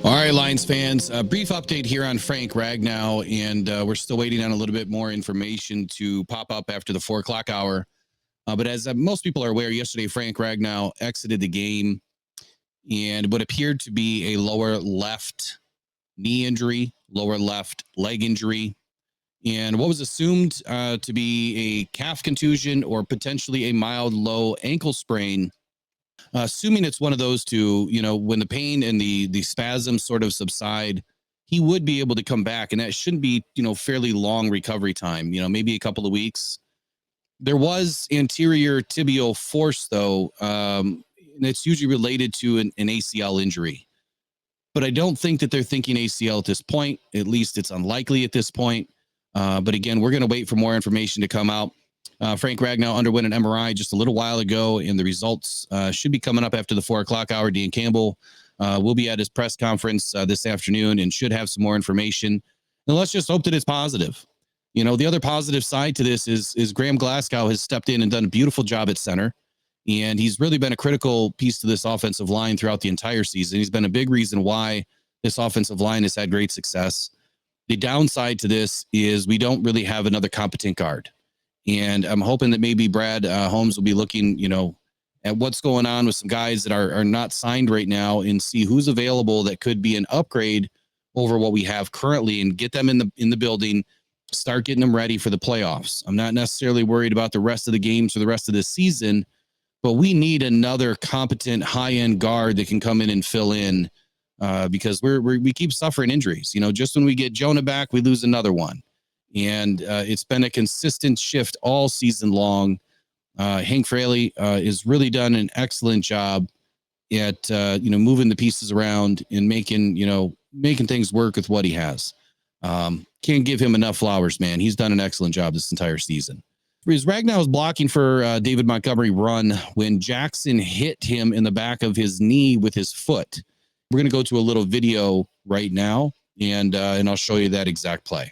All right, Lions fans, a brief update here on Frank Ragnow, and we're still waiting on a little bit more information to pop up after the 4 o'clock hour. But as most people are aware, yesterday Frank Ragnow exited the game and what appeared to be a lower left knee injury, lower left leg injury, and what was assumed to be a calf contusion or potentially a mild low ankle sprain. Assuming it's one of those two, when the pain and the spasms sort of subside, he would be able to come back, and that shouldn't be, fairly long recovery time, maybe a couple of weeks. There was anterior tibial force, though, and it's usually related to an ACL injury. But I don't think that they're thinking ACL at this point. At least it's unlikely at this point. But again, we're going to wait for more information to come out. Frank Ragnow underwent an MRI just a little while ago, and the results should be coming up after the 4 o'clock hour. Dan Campbell will be at his press conference this afternoon and should have some more information. And let's just hope that it's positive. The other positive side to this is Graham Glasgow has stepped in and done a beautiful job at center. And he's really been a critical piece to this offensive line throughout the entire season. He's been a big reason why this offensive line has had great success. The downside to this is we don't really have another competent guard. And I'm hoping that maybe Brad Holmes will be looking, at what's going on with some guys that are not signed right now and see who's available that could be an upgrade over what we have currently and get them in the building, start getting them ready for the playoffs. I'm not necessarily worried about the rest of the games or the rest of the season, but we need another competent high-end guard that can come in and fill in because we keep suffering injuries. Just when we get Jonah back, we lose another one. And it's been a consistent shift all season long. Hank Fraley has really done an excellent job at moving the pieces around and making things work with what he has. Can't give him enough flowers, man. He's done an excellent job this entire season. Ragnow was blocking for David Montgomery run when Jackson hit him in the back of his knee with his foot. We're going to go to a little video right now, and I'll show you that exact play.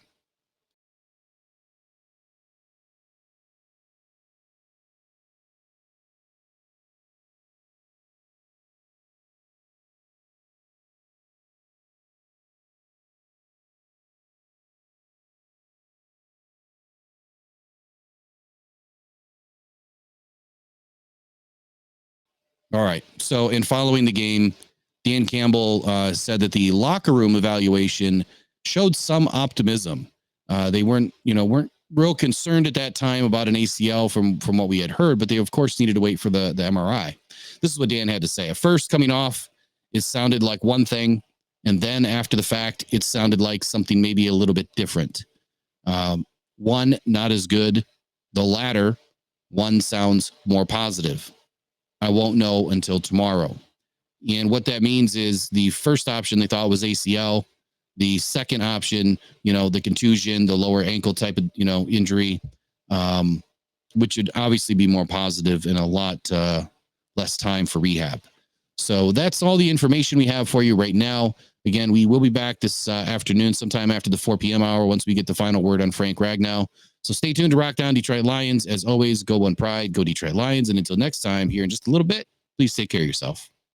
All right. So in following the game, Dan Campbell said that the locker room evaluation showed some optimism. They weren't real concerned at that time about an ACL from what we had heard, but they of course needed to wait for the MRI. This is what Dan had to say. At first, coming off, it sounded like one thing, and then after the fact, it sounded like something maybe a little bit different. One, not as good. The latter, one sounds more positive. I won't know until tomorrow. And what that means is the first option they thought was ACL. The second option, the contusion, the lower ankle type of, injury, which would obviously be more positive and a lot less time for rehab. So that's all the information we have for you right now. Again, we will be back this afternoon, sometime after the 4 p.m. hour, once we get the final word on Frank Ragnow. So stay tuned to Rock Down Detroit Lions. As always, go One Pride, go Detroit Lions. And until next time, here in just a little bit, please take care of yourself.